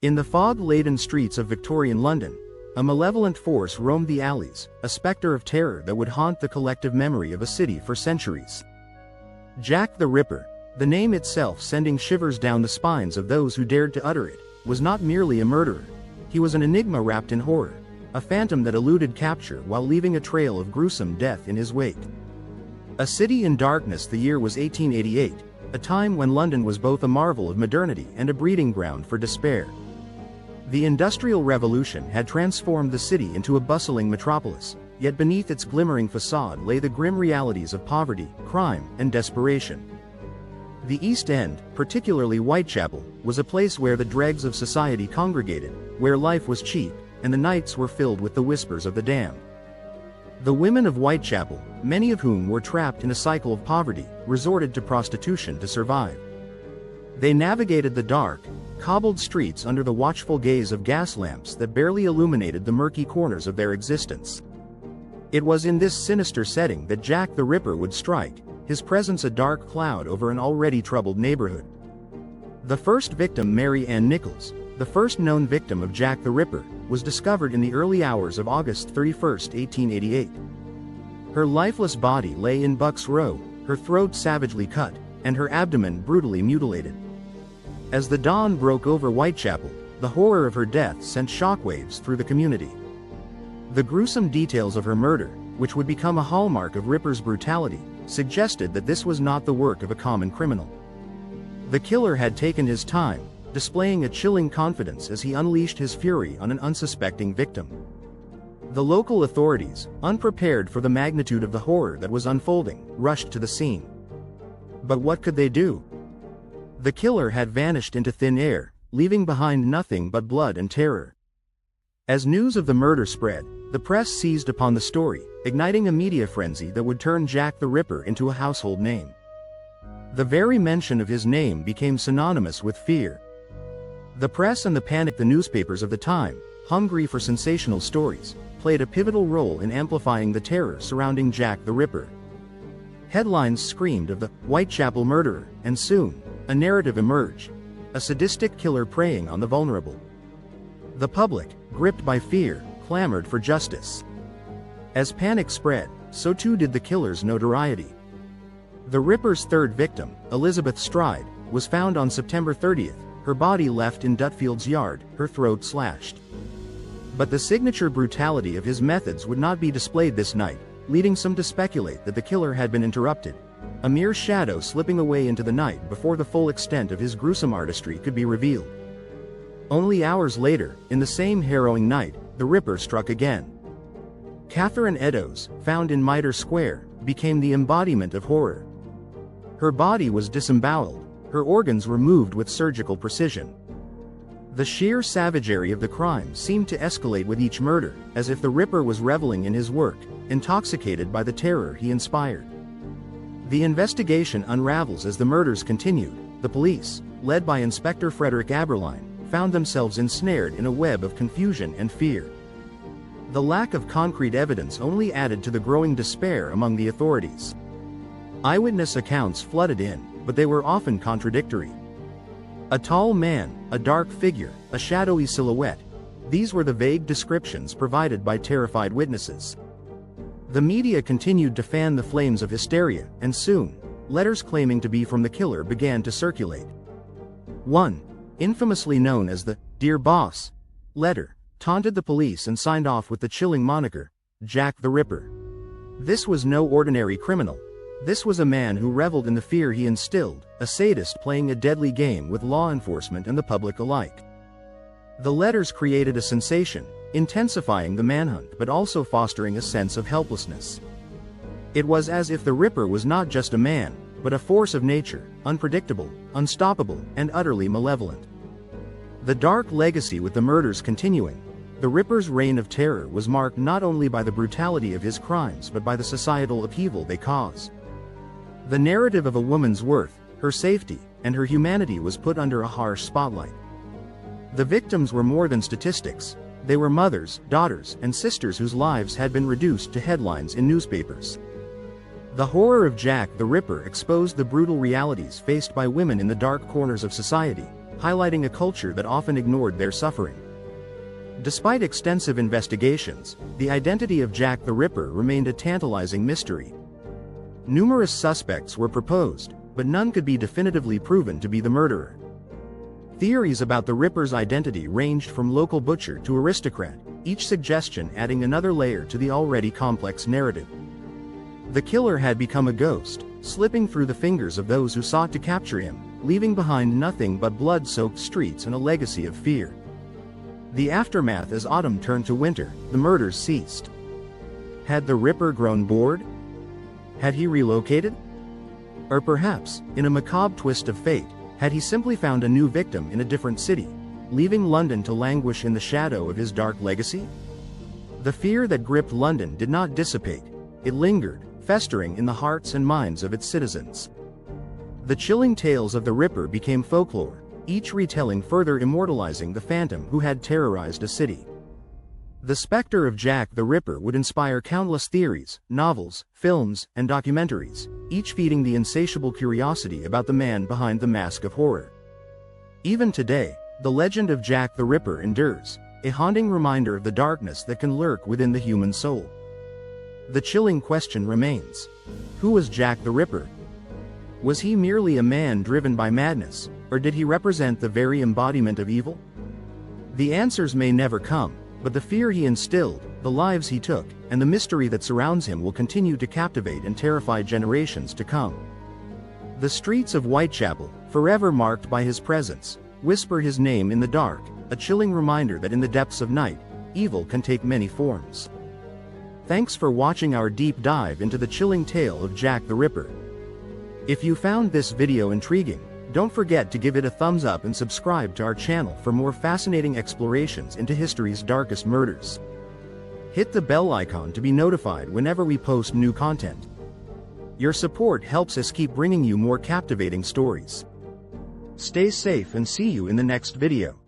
In the fog-laden streets of Victorian London, a malevolent force roamed the alleys, a spectre of terror that would haunt the collective memory of a city for centuries. Jack the Ripper, the name itself sending shivers down the spines of those who dared to utter it, was not merely a murderer. He was an enigma wrapped in horror, a phantom that eluded capture while leaving a trail of gruesome death in his wake. A city in darkness. The year was 1888, a time when London was both a marvel of modernity and a breeding ground for despair. The Industrial Revolution had transformed the city into a bustling metropolis, yet beneath its glimmering facade lay the grim realities of poverty, crime, and desperation. The East End, particularly Whitechapel, was a place where the dregs of society congregated, where life was cheap, and the nights were filled with the whispers of the damned. The women of Whitechapel, many of whom were trapped in a cycle of poverty, resorted to prostitution to survive. They navigated the dark, cobbled streets under the watchful gaze of gas lamps that barely illuminated the murky corners of their existence. It was in this sinister setting that Jack the Ripper would strike, his presence a dark cloud over an already troubled neighborhood. The first victim, Maryanne Nichols, the first known victim of Jack the Ripper, was discovered in the early hours of August 31, 1888. Her lifeless body lay in Buck's Row, her throat savagely cut, and her abdomen brutally mutilated. As the dawn broke over Whitechapel, the horror of her death sent shockwaves through the community. The gruesome details of her murder, which would become a hallmark of Ripper's brutality, suggested that this was not the work of a common criminal. The killer had taken his time, displaying a chilling confidence as he unleashed his fury on an unsuspecting victim. The local authorities, unprepared for the magnitude of the horror that was unfolding, rushed to the scene. But what could they do? The killer had vanished into thin air, leaving behind nothing but blood and terror. As news of the murder spread, the press seized upon the story, igniting a media frenzy that would turn Jack the Ripper into a household name. The very mention of his name became synonymous with fear. The press and the newspapers of the time, hungry for sensational stories, played a pivotal role in amplifying the terror surrounding Jack the Ripper. Headlines screamed of the Whitechapel murderer, and soon, a narrative emerged, a sadistic killer preying on the vulnerable. The public, gripped by fear, clamored for justice. As panic spread, so too did the killer's notoriety. The Ripper's third victim, Elizabeth Stride, was found on September 30th, her body left in Dutfield's yard, her throat slashed. But the signature brutality of his methods would not be displayed this night, leading some to speculate that the killer had been interrupted, a mere shadow slipping away into the night before the full extent of his gruesome artistry could be revealed. Only hours later, in the same harrowing night, the Ripper struck again. Catherine Eddowes, found in Mitre Square, became the embodiment of horror. Her body was disemboweled, her organs removed with surgical precision. The sheer savagery of the crime seemed to escalate with each murder, as if the Ripper was reveling in his work, intoxicated by the terror he inspired. The investigation unravels as the murders continued. The police, led by Inspector Frederick Aberline, found themselves ensnared in a web of confusion and fear. The lack of concrete evidence only added to the growing despair among the authorities. Eyewitness accounts flooded in, but they were often contradictory. A tall man, a dark figure, a shadowy silhouette, these were the vague descriptions provided by terrified witnesses. The media continued to fan the flames of hysteria, and soon, letters claiming to be from the killer began to circulate. One, infamously known as the "Dear Boss" letter, taunted the police and signed off with the chilling moniker, Jack the Ripper. This was no ordinary criminal. This was a man who reveled in the fear he instilled, a sadist playing a deadly game with law enforcement and the public alike. The letters created a sensation, intensifying the manhunt but also fostering a sense of helplessness. It was as if the Ripper was not just a man, but a force of nature, unpredictable, unstoppable, and utterly malevolent. The dark legacy with the murders continuing, the Ripper's reign of terror was marked not only by the brutality of his crimes but by the societal upheaval they caused. The narrative of a woman's worth, her safety, and her humanity was put under a harsh spotlight. The victims were more than statistics. They were mothers, daughters, and sisters whose lives had been reduced to headlines in newspapers. The horror of Jack the Ripper exposed the brutal realities faced by women in the dark corners of society, highlighting a culture that often ignored their suffering. Despite extensive investigations, the identity of Jack the Ripper remained a tantalizing mystery. Numerous suspects were proposed, but none could be definitively proven to be the murderer. Theories about the Ripper's identity ranged from local butcher to aristocrat, each suggestion adding another layer to the already complex narrative. The killer had become a ghost, slipping through the fingers of those who sought to capture him, leaving behind nothing but blood-soaked streets and a legacy of fear. The aftermath: as autumn turned to winter, the murders ceased. Had the Ripper grown bored? Had he relocated? Or perhaps, in a macabre twist of fate, had he simply found a new victim in a different city, leaving London to languish in the shadow of his dark legacy? The fear that gripped London did not dissipate. It lingered, festering in the hearts and minds of its citizens. The chilling tales of the Ripper became folklore, each retelling further immortalizing the phantom who had terrorized a city. The specter of Jack the Ripper would inspire countless theories, novels, films, and documentaries, each feeding the insatiable curiosity about the man behind the mask of horror. Even today, the legend of Jack the Ripper endures, a haunting reminder of the darkness that can lurk within the human soul. The chilling question remains: who was Jack the Ripper? Was he merely a man driven by madness, or did he represent the very embodiment of evil? The answers may never come, but the fear he instilled, the lives he took, and the mystery that surrounds him will continue to captivate and terrify generations to come. The streets of Whitechapel, forever marked by his presence, whisper his name in the dark, a chilling reminder that in the depths of night, evil can take many forms. Thanks for watching our deep dive into the chilling tale of Jack the Ripper. If you found this video intriguing, don't forget to give it a thumbs up and subscribe to our channel for more fascinating explorations into history's darkest murders. Hit the bell icon to be notified whenever we post new content. Your support helps us keep bringing you more captivating stories. Stay safe and see you in the next video.